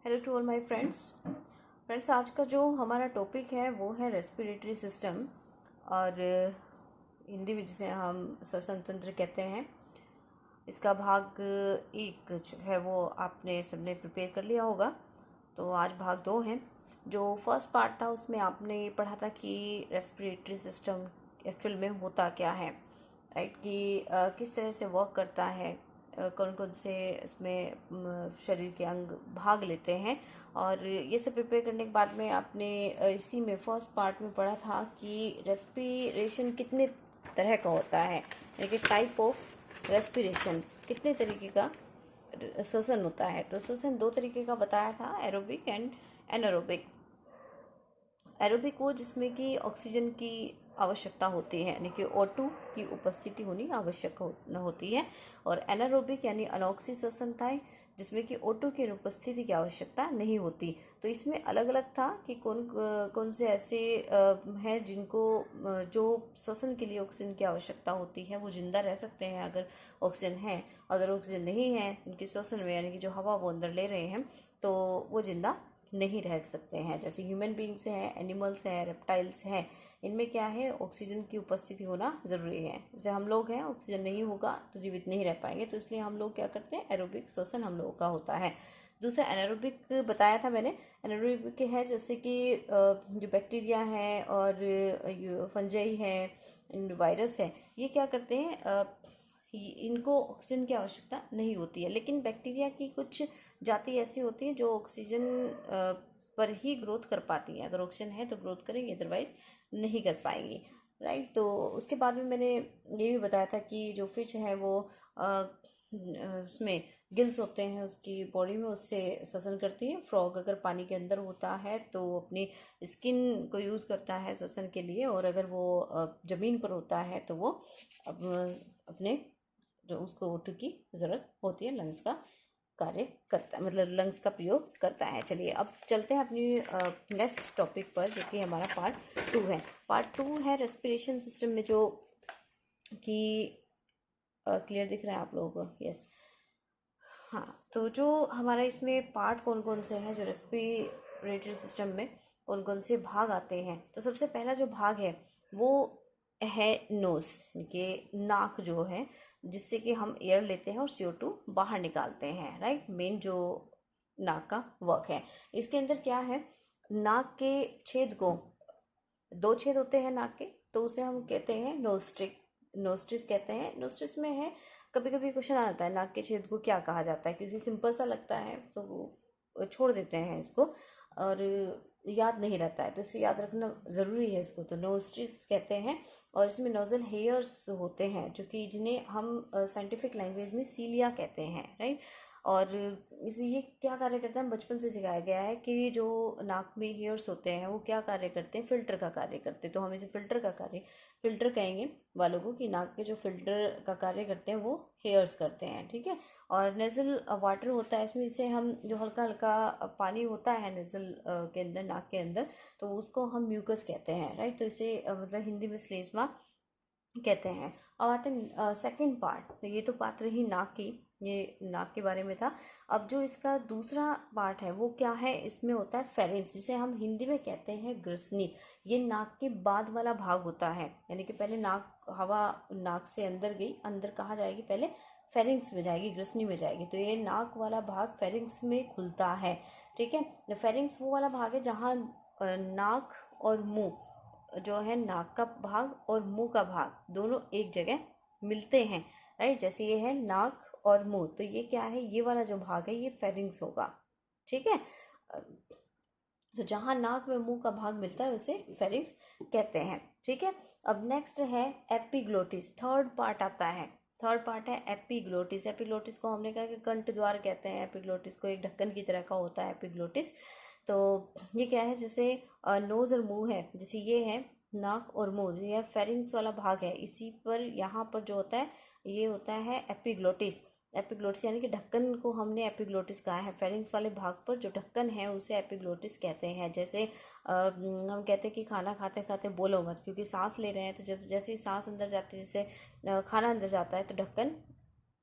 Hello to all my friends आज का जो हमारा टॉपिक है वो है रेस्पिरेटरी सिस्टम और हिंदी में जिसे हम श्वसन तंत्र कहते हैं। इसका भाग एक जो है वो आपने सबने प्रिपेयर कर लिया होगा। तो आज भाग 2 है। जो फर्स्ट पार्ट था उसमें आपने पढ़ा था कि रेस्पिरेटरी सिस्टम एक्चुअल में होता क्या है, राइट, कि किस तरह से वर्क करता है, कौन कौन से इसमें शरीर के अंग भाग लेते हैं। और ये सब प्रिपेयर करने के बाद में आपने इसी में फर्स्ट पार्ट में पढ़ा था कि रेस्पिरेशन कितने तरह का होता है, यानी कि टाइप ऑफ रेस्पिरेशन, कितने तरीके का श्वसन होता है। तो श्वसन 2 तरीके का बताया था, एरोबिक एंड एनारोबिक। एरोबिक वो जिसमें कि ऑक्सीजन की आवश्यकता होती है, यानी कि O2 की उपस्थिति होनी आवश्यक होती है। और एनारोबिक यानी अनॉक्सी श्वसन था, जिसमें कि O2 की उपस्थिति की आवश्यकता नहीं होती। तो इसमें अलग अलग था कि कौन कौन से ऐसे हैं जिनको जो श्वसन के लिए ऑक्सीजन की आवश्यकता होती है, वो जिंदा रह सकते हैं अगर ऑक्सीजन है। अगर ऑक्सीजन नहीं है उनकी श्वसन में, यानी कि जो हवा वो अंदर ले रहे हैं, तो वो जिंदा नहीं रह सकते हैं। जैसे ह्यूमन बींग्स हैं, एनिमल्स हैं, रेप्टाइल्स हैं, इनमें क्या है, ऑक्सीजन की उपस्थिति होना ज़रूरी है। जैसे हम लोग हैं, ऑक्सीजन नहीं होगा तो जीवित नहीं रह पाएंगे, तो इसलिए हम लोग क्या करते हैं, एरोबिक श्वसन हम लोगों का होता है। दूसरा एनारोबिक बताया था मैंने। एनारोबिक है जैसे कि जो बैक्टीरिया है और फंजाई है, वायरस है, ये क्या करते हैं, इनको ऑक्सीजन की आवश्यकता नहीं होती है। लेकिन बैक्टीरिया की कुछ जाति ऐसी होती है जो ऑक्सीजन पर ही ग्रोथ कर पाती है। अगर ऑक्सीजन है तो ग्रोथ करेंगे, अदरवाइज नहीं कर पाएंगी, राइट। तो उसके बाद में मैंने ये भी बताया था कि जो फिश है वो उसमें गिल्स होते हैं उसकी बॉडी में, उससे श्वसन करती है। फ्रॉग अगर पानी के अंदर होता है तो अपनी स्किन को यूज़ करता है श्वसन के लिए, और अगर वो ज़मीन पर होता है तो वो अपने जो उसको O2 की ज़रूरत होती है, लंग्स का कार्य करता है, मतलब लंग्स का प्रयोग करता है। चलिए अब चलते हैं अपनी नेक्स्ट टॉपिक पर, जो कि हमारा पार्ट 2 है। पार्ट 2 है रेस्पिरेशन सिस्टम में, जो कि क्लियर दिख रहा है आप लोगों को? यस। हाँ, तो जो हमारा इसमें पार्ट कौन कौन से हैं, जो रेस्पिरेटरी सिस्टम में कौन कौन से भाग आते हैं, तो सबसे पहला जो भाग है वो है नोज, कि नाक जो है, जिससे कि हम एयर लेते हैं और CO2 बाहर निकालते हैं, राइट। मेन जो नाक का वर्क है, इसके अंदर क्या है, नाक के छेद को, 2 छेद होते हैं नाक के, तो उसे हम कहते हैं नोस्ट्रिस कहते हैं। नोस्ट्रिस में है, कभी कभी क्वेश्चन आ जाता है नाक के छेद को क्या कहा जाता है, क्योंकि सिंपल सा लगता है तो वो छोड़ देते हैं इसको, और याद नहीं रहता है, तो इसे याद रखना ज़रूरी है इसको। तो नोस्ट्रिस कहते हैं, और इसमें नोजल हेयर्स होते हैं, जो कि जिन्हें हम साइंटिफिक लैंग्वेज में सीलिया कहते हैं, राइट। और इसे ये क्या कार्य करता है, बचपन से सिखाया गया है कि जो नाक में हेयर्स होते हैं वो क्या कार्य करते हैं, फिल्टर का कार्य करते हैं। तो हम इसे फिल्टर कहेंगे वालों को, कि नाक के जो फिल्टर का कार्य करते हैं वो हेयर्स करते हैं, ठीक है। और नेजल वाटर होता है इसमें, इसे हम जो हल्का हल्का पानी होता है नेजल के अंदर, नाक के अंदर, तो उसको हम म्यूकस कहते हैं, राइट। तो इसे मतलब हिंदी में स्लेज्मा कहते हैं। अब आते हैं सेकंड पार्ट। तो ये तो बात रही नाक की, ये नाक के बारे में था। अब जो इसका दूसरा पार्ट है वो क्या है, इसमें होता है फेरिंक्स, जिसे हम हिंदी में कहते हैं ग्रसनी। ये नाक के बाद वाला भाग होता है, यानी कि पहले हवा नाक से अंदर गई, अंदर कहाँ जाएगी, पहले फेरिंक्स में जाएगी, ग्रसनी में जाएगी। तो ये नाक वाला भाग फेरिंक्स में खुलता है, ठीक है। फेरिंक्स वो वाला भाग है जहाँ नाक और मुंह, जो है नाक का भाग और मुंह का भाग दोनों एक जगह मिलते हैं, राइट। जैसे ये है नाक और मुंह, तो ये क्या है, ये वाला जो भाग है ये फेरिंक्स होगा, ठीक है। तो जहां नाक में मुंह का भाग मिलता है उसे फेरिंक्स कहते हैं, ठीक है। अब नेक्स्ट है एपिग्लोटिस, थर्ड पार्ट आता है। थर्ड पार्ट है एपिग्लोटिस। एपिग्लोटिस को हमने कहा कि कंठ द्वार कहते हैं, एपिग्लोटिस को एक ढक्कन की तरह का होता है एपिग्लोटिस। तो ये क्या है, जैसे नोज और मुंह है, जैसे ये है नाक और मुंह, ये फेरिंक्स वाला भाग है, इसी पर यहाँ पर जो होता है ये होता है एपिग्लोटिस। एपिग्लोटिस यानी कि ढक्कन को हमने एपिग्लोटिस कहा है, फेरिंक्स वाले भाग पर जो ढक्कन है उसे एपिग्लोटिस कहते हैं। जैसे हम कहते हैं कि खाना खाते खाते बोलो मत, क्योंकि सांस ले रहे हैं, तो जब जैसे ही सांस अंदर जाती है, जैसे खाना अंदर जाता है तो ढक्कन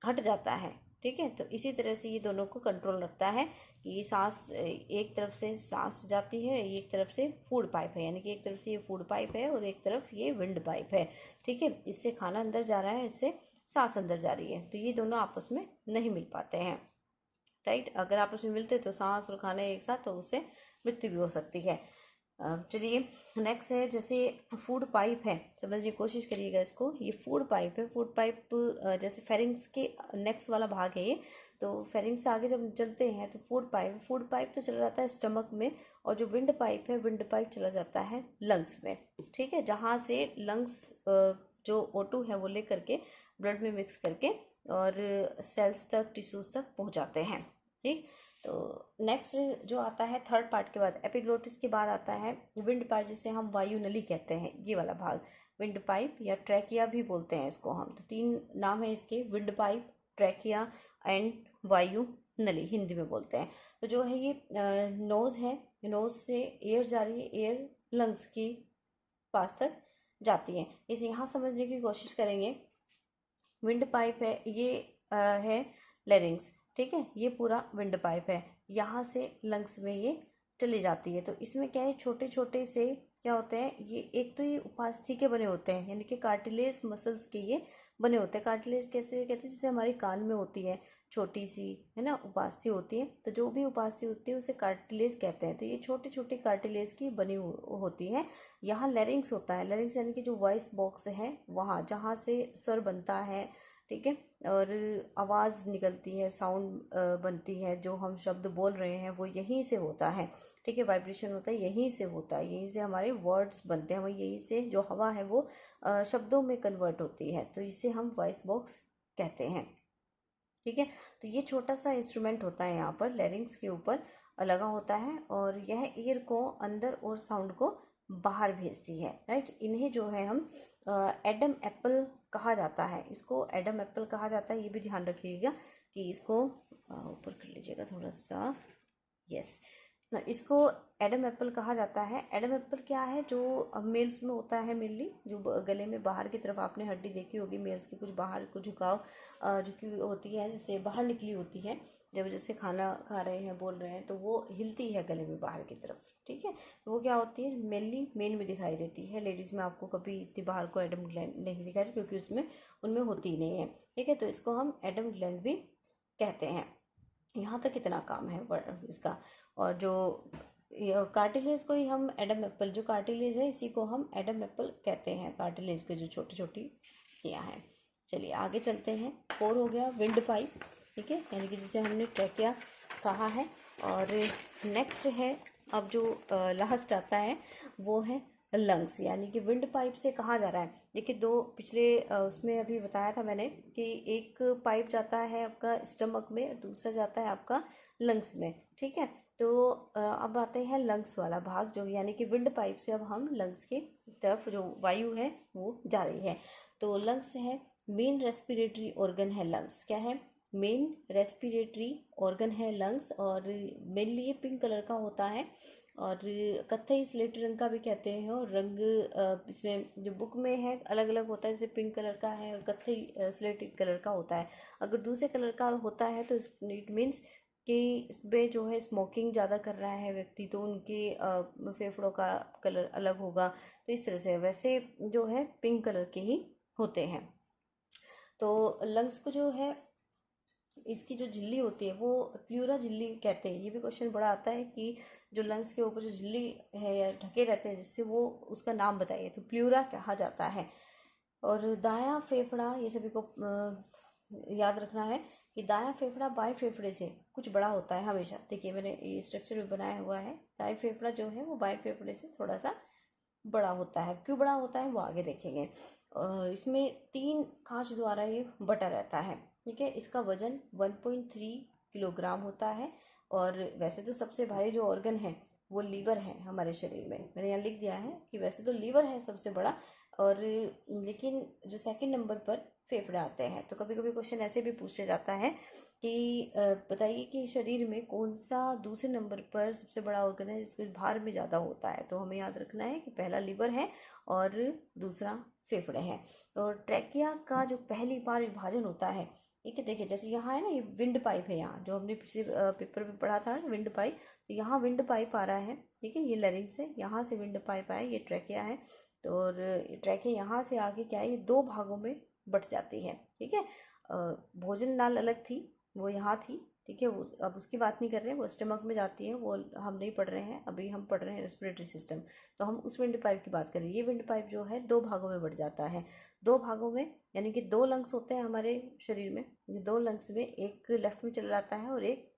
हट जाता है, ठीक है। तो इसी तरह से ये दोनों को कंट्रोल रखता है कि सांस एक तरफ से सांस जाती है, एक तरफ से फूड पाइप है, यानी कि एक तरफ से ये फूड पाइप है और एक तरफ ये विंड पाइप है। ठीक है, इससे खाना अंदर जा रहा है, इससे सांस अंदर जा रही है, तो ये दोनों आपस में नहीं मिल पाते हैं। राइट, अगर आपस में मिलते तो सांस और खाना एक साथ, तो उससे मृत्यु भी हो सकती है। चलिए नेक्स्ट है, जैसे फूड पाइप है, समझने की कोशिश करिएगा इसको। ये फूड पाइप है, फूड पाइप जैसे फेरिंग्स के नेक्स्ट वाला भाग है ये, तो फेरिंग्स से आगे जब चलते हैं तो फूड पाइप तो चला जाता है स्टमक में, और जो विंड पाइप है, विंड पाइप चला जाता है लंग्स में। ठीक है, जहाँ से लंग्स जो O2 है वो लेकर के ब्लड में मिक्स करके और सेल्स तक, टिश्यूज तक पहुँचाते हैं। ठीक, तो नेक्स्ट जो आता है थर्ड पार्ट के बाद, एपिग्लोटिस के बाद आता है विंड पाइप, जिसे हम वायु नली कहते हैं, ये वाला भाग विंड पाइप या ट्रैकिया भी बोलते हैं इसको हम। तो 3 नाम है इसके, विंड पाइप, ट्रैकिया एंड वायु नली, हिंदी में बोलते हैं। तो जो है ये नोज है, नोज से एयर जा रही है, एयर लंग्स की पास तक जाती है। इसे यहाँ समझने की कोशिश करेंगे। विंड पाइप है, ये है लेरिंग्स। ठीक है, ये पूरा विंड पाइप है, यहाँ से लंग्स में ये चली जाती है। तो इसमें क्या है, छोटे छोटे से क्या होते हैं, ये एक तो ये उपास्थि के बने होते हैं, यानी कि कार्टिलेज मसल्स के ये बने होते हैं। कार्टिलेज कैसे कहते हैं, जैसे हमारे कान में होती है छोटी सी, है ना, उपास्थि होती है, तो जो भी उपास्थि होती है उसे कार्टिलेज कहते हैं। तो ये छोटे छोटे कार्टिलेज की बनी होती है। यहाँ लेरिंग्स होता है, लेरिंग्स यानी कि जो वॉइस बॉक्स है, वहाँ जहाँ से स्वर बनता है, ठीक है, और आवाज़ निकलती है, साउंड बनती है, जो हम शब्द बोल रहे हैं वो यहीं से होता है। ठीक है, वाइब्रेशन होता है यहीं से होता है, यहीं से हमारे वर्ड्स बनते हैं, वही यहीं से जो हवा है वो शब्दों में कन्वर्ट होती है, तो इसे हम वॉइस बॉक्स कहते हैं। ठीक है, तो ये छोटा सा इंस्ट्रूमेंट होता है यहाँ पर लेरिंग्स के ऊपर लगा होता है, और यह ईयर को अंदर और साउंड को बाहर भेजती है। राइट, इन्हें जो है हम एडम एप्पल कहा जाता है, इसको एडम एप्पल कहा जाता है। ये भी ध्यान रखिएगा कि इसको ऊपर कर लीजिएगा थोड़ा सा, यस, इसको एडम एप्पल कहा जाता है। एडम एप्पल क्या है, जो मेल्स में होता है मेनली, जो गले में बाहर की तरफ आपने हड्डी देखी होगी मेल्स की, कुछ बाहर को झुकाव झुकी होती है, जैसे बाहर निकली होती है, जब जैसे खाना खा रहे हैं, बोल रहे हैं, तो वो हिलती है गले में बाहर की तरफ। ठीक है, तो वो क्या होती है, मेनली मेन में दिखाई देती है। लेडीज में आपको कभी इतनी बाहर को एडम ग्लैंड नहीं दिखाई, क्योंकि उसमें उनमें होती ही नहीं है। ठीक है, तो इसको हम एडम ग्लैंड भी कहते हैं। यहाँ तक कितना काम है इसका। और जो कार्टिलेज को ही हम एडम एप्पल, जो कार्टिलेज है इसी को हम एडम एप्पल कहते हैं, कार्टिलेज के जो छोटी छोटी सियाँ हैं। चलिए आगे चलते हैं। 4 हो गया विंड पाइप, ठीक है, यानी कि जिसे हमने ट्रैकिया कहा है। और नेक्स्ट है, अब जो लास्ट आता है वो है लंग्स, यानी कि विंड पाइप से कहाँ जा रहा है। देखिए, 2 पिछले उसमें अभी बताया था मैंने कि एक पाइप जाता है आपका स्टमक में, दूसरा जाता है आपका लंग्स में। ठीक है, तो अब आते हैं लंग्स वाला भाग, जो यानी कि विंड पाइप से अब हम लंग्स की तरफ जो वायु है वो जा रही है। तो लंग्स है, मेन रेस्पिरेटरी ऑर्गन है लंग्स। क्या है, मेन रेस्पिरेटरी ऑर्गन है लंग्स, और मेनली ये पिंक कलर का होता है, और कत्थई स्लेटी रंग का भी कहते हैं। और रंग इसमें जो बुक में है अलग अलग होता है, जैसे पिंक कलर का है और कत्थई स्लेटी कलर का होता है। अगर दूसरे कलर का होता है तो इट मीन्स कि इसमें जो है स्मोकिंग ज़्यादा कर रहा है व्यक्ति, तो उनके फेफड़ों का कलर अलग होगा। तो इस तरह से वैसे जो है पिंक कलर के ही होते हैं। तो लंग्स को जो है, इसकी जो झिल्ली होती है वो प्लूरा झिल्ली कहते हैं। ये भी क्वेश्चन बड़ा आता है कि जो लंग्स के ऊपर जो झिल्ली है या ढके रहते हैं जिससे, वो उसका नाम बताइए, तो प्लूरा कहा जाता है। और दायां फेफड़ा, ये सभी को याद रखना है कि दायां फेफड़ा बाएं फेफड़े से कुछ बड़ा होता है हमेशा। देखिए मैंने ये स्ट्रक्चर भी बनाया हुआ है, दाएं फेफड़ा जो है वो बाएं फेफड़े से थोड़ा सा बड़ा होता है। क्यों बड़ा होता है वो आगे देखेंगे। इसमें 3 खांच द्वारा ये बटा रहता है। ठीक है, इसका वजन 1.3 किलोग्राम होता है। और वैसे तो सबसे भारी जो ऑर्गन है वो लीवर है हमारे शरीर में, मैंने यहाँ लिख दिया है कि वैसे तो लीवर है सबसे बड़ा, और लेकिन जो सेकंड नंबर पर फेफड़े आते हैं। तो कभी कभी क्वेश्चन ऐसे भी पूछा जाता है कि बताइए कि शरीर में कौन सा दूसरे नंबर पर सबसे बड़ा ऑर्गन है जिसके भार में ज़्यादा होता है। तो हमें याद रखना है कि पहला लीवर है और दूसरा फेफड़े हैं। और ट्रैकिया का जो पहली बार विभाजन होता है ठीक है, देखिए जैसे यहाँ है ना, ये विंड पाइप है, यहाँ जो हमने पिछले पेपर में पढ़ा था विंड पाइप, तो यहाँ विंड पाइप आ रहा है। ठीक है, ये लैरिंग्स है, यहाँ से विंड पाइप आया, ये ट्रैकिया है। तो और ट्रैकिया यहाँ से आगे क्या है, ये दो भागों में बट जाती है। ठीक है, भोजन नाल अलग थी, वो यहाँ थी। ठीक है, अब उसकी बात नहीं कर रहे हैं, वो स्टमक में जाती है, वो हम नहीं पढ़ रहे हैं, अभी हम पढ़ रहे हैं रेस्पिरेटरी सिस्टम। तो हम उस विंड पाइप की बात करें। ये विंड पाइप जो है दो भागों में बट जाता है, दो भागों में, यानी कि दो लंग्स होते हैं हमारे शरीर में। ये दो लंग्स में एक लेफ्ट में चला जाता है और एक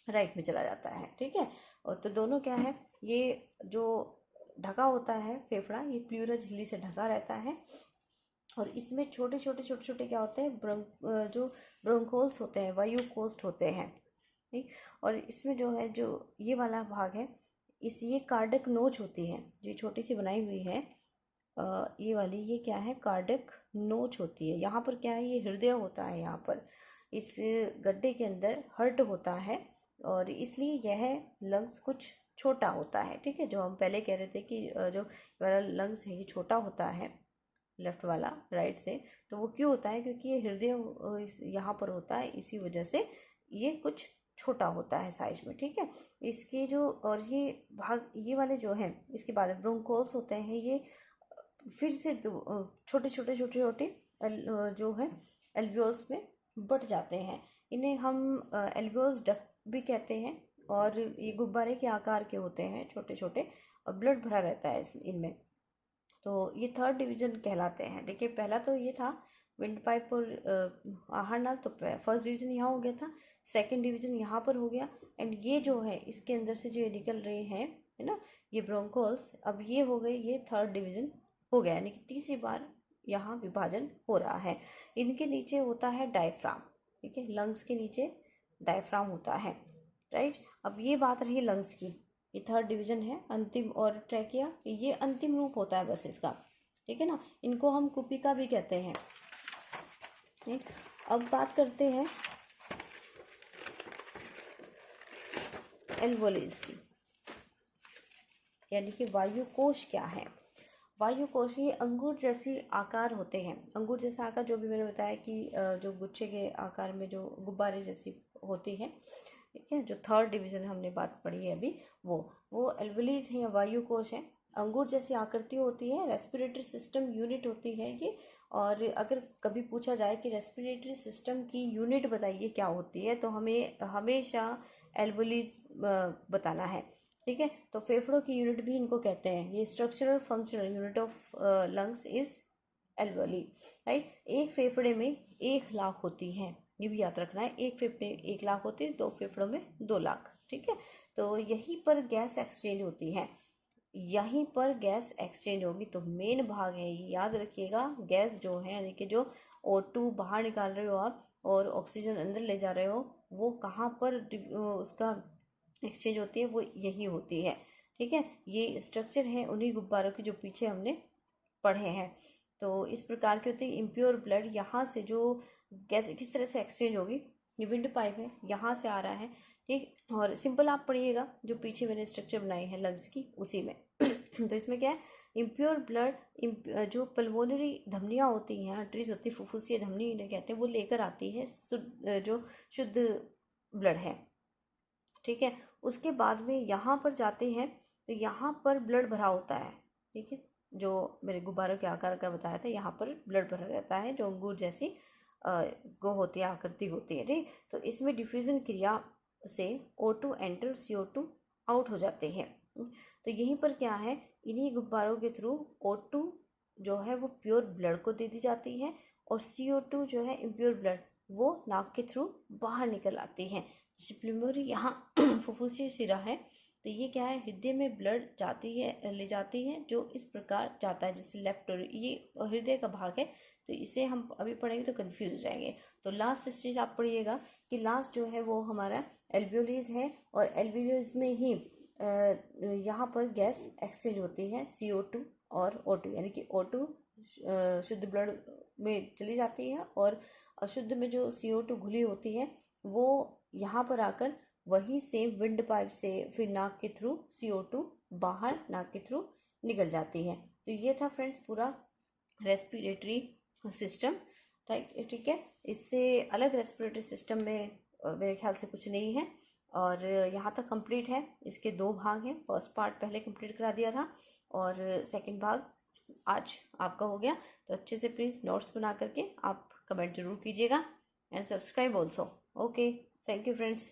राइट में चला जाता है। ठीक है, और तो दोनों क्या है, ये जो ढका होता है फेफड़ा, ये प्लूरा झिल्ली से ढका रहता है। और इसमें छोटे छोटे छोटे छोटे क्या होते हैं, जो ब्रोंकोल्स होते हैं, वायु कोष्ठ होते हैं। ठीक, और इसमें जो है, जो ये वाला भाग है, ये कार्डिक नोच होती है, जो छोटी सी बनाई हुई है, ये वाली, ये क्या है, कार्डिक नोच होती है। यहाँ पर क्या है, ये हृदय होता है, यहाँ पर इस गड्ढे के अंदर हर्ट होता है, और इसलिए यह लंग्स कुछ छोटा होता है। ठीक है, जो हम पहले कह रहे थे कि जो वाला लंग्स है ये छोटा होता है, लेफ्ट वाला राइट से, तो वो क्यों होता है, क्योंकि ये हृदय यहाँ पर होता है, इसी वजह से ये कुछ छोटा होता है साइज में। ठीक है, इसके जो, और ये भाग, ये वाले जो हैं, इसके बाद ब्रोंकोल्स होते हैं, ये फिर से छोटे छोटे छोटे छोटे जो है एल्वियोल्स में बट जाते हैं। इन्हें हम एल्वियोल्स डक्ट भी कहते हैं, और ये गुब्बारे के आकार के होते हैं, छोटे छोटे, और ब्लड भरा रहता है इनमें। तो ये थर्ड डिवीजन कहलाते हैं। देखिए, पहला तो ये था विंड पाइप और आहार नाल, तो फर्स्ट डिवीजन यहाँ हो गया था, सेकंड डिवीजन यहाँ पर हो गया, एंड ये जो है इसके अंदर से जो ये निकल रहे हैं, है ना, ये ब्रोंकोल्स, अब ये हो गए, ये थर्ड डिवीजन हो गया, यानी कि तीसरी बार यहाँ विभाजन हो रहा है। इनके नीचे होता है डायफ्राम। ठीक है, लंग्स के नीचे डायफ्राम होता है, राइट। अब ये बात रही लंग्स की, ये थर्ड डिवीजन है अंतिम, और ट्रैकिया ये अंतिम रूप होता है बस इसका। ठीक है ना, इनको हम कुपिका भी कहते हैं। ठीक, अब बात करते हैं एल्वोलीज की, यानी कि वायु कोश क्या है। वायु कोश ये अंगूर जैसे आकार होते हैं, अंगूर जैसा आकार, जो भी मैंने बताया कि जो गुच्छे के आकार में जो गुब्बारे जैसी होती है। ठीक है, जो थर्ड डिवीजन हमने बात पढ़ी है अभी, वो एल्वोलीज है या वायु कोश है। अंगूर जैसी आकृति होती है, रेस्पिरेटरी सिस्टम यूनिट होती है ये। और अगर कभी पूछा जाए कि रेस्पिरेटरी सिस्टम की यूनिट बताइए क्या होती है, तो हमें हमेशा एल्वोलीज बताना है। ठीक है, तो फेफड़ों की यूनिट भी इनको कहते हैं। ये structural functional unit of lungs is alveoli, right. एक फेफड़े में 1,00,000 होती है, ये भी याद रखना है। एक फेफड़े 1,00,000 होती है, 2 फेफड़ों में 2,00,000। ठीक है, तो यहीं पर गैस एक्सचेंज होती है, यहीं पर गैस एक्सचेंज होगी। तो मेन भाग है ये, याद रखिएगा, गैस जो है, यानी कि जो O2 बाहर निकाल रहे हो आप और ऑक्सीजन अंदर ले जा रहे हो, वो कहाँ पर उसका एक्सचेंज होती है, वो यही होती है। ठीक है, ये स्ट्रक्चर है उन्हीं गुब्बारों के जो पीछे हमने पढ़े हैं। तो इस प्रकार की होती है इम्प्योर ब्लड, यहाँ से जो गैस किस तरह से एक्सचेंज होगी, ये विंड पाइप है, यहाँ से आ रहा है। ठीक, और सिंपल आप पढ़िएगा, जो पीछे मैंने स्ट्रक्चर बनाई है लंग्स की, उसी में तो इसमें क्या है, इम्प्योर ब्लड जो पल्मोनरी धमनियाँ होती हैं, आर्टरीज होती है, फुफ्फुसीय धमनी इन्हें कहते हैं, वो लेकर आती है जो शुद्ध ब्लड है। ठीक है, उसके बाद में यहाँ पर जाते हैं, तो यहाँ पर ब्लड भरा होता है। ठीक है, जो मेरे गुब्बारों के आकार का बताया था, यहाँ पर ब्लड भरा रहता है, जो अंगूर जैसी गो होती है, आकृति होती है। ठीक, तो इसमें डिफ्यूजन क्रिया से O2 एंटर, CO2 आउट हो जाते हैं। तो यहीं पर क्या है, इन्हीं गुब्बारों के थ्रू O2 जो है वो प्योर ब्लड को दे दी जाती है, और CO2 जो है इम्प्योर ब्लड, वो नाक के थ्रू बाहर निकल आती है। जैसे प्लूमरी यहाँ फुफ्फुसी सिरा है, तो ये क्या है, हृदय में ब्लड जाती है, ले जाती है, जो इस प्रकार जाता है, जैसे लेफ्ट, और ये हृदय का भाग है, तो इसे हम अभी पढ़ेंगे तो कंफ्यूज हो जाएंगे। तो लास्ट स्टेज आप पढ़िएगा कि लास्ट जो है वो हमारा एल्वियोलीज है, और एल्वियोलीज में ही यहाँ पर गैस एक्सचेंज होती है, CO2 और O2, यानी कि O2 शुद्ध ब्लड में चली जाती है, और अशुद्ध में जो CO2 घुली होती है, वो यहाँ पर आकर वही सेम विंड पाइप से फिर नाक के थ्रू CO2 बाहर नाक के थ्रू निकल जाती है। तो ये था फ्रेंड्स पूरा रेस्पिरेटरी सिस्टम। ठीक है। इससे अलग रेस्पिरेटरी सिस्टम में मेरे ख्याल से कुछ नहीं है। और यहाँ तक कंप्लीट है। इसके 2 भाग हैं। फर्स्ट पार्ट पहले कंप्लीट करा दिया था और सेकंड भाग आज आपका हो गया। तो अच्छे से प्लीज़ नोट्स बना करके आप कमेंट जरूर कीजिएगा and subscribe also. Okay, thank you friends.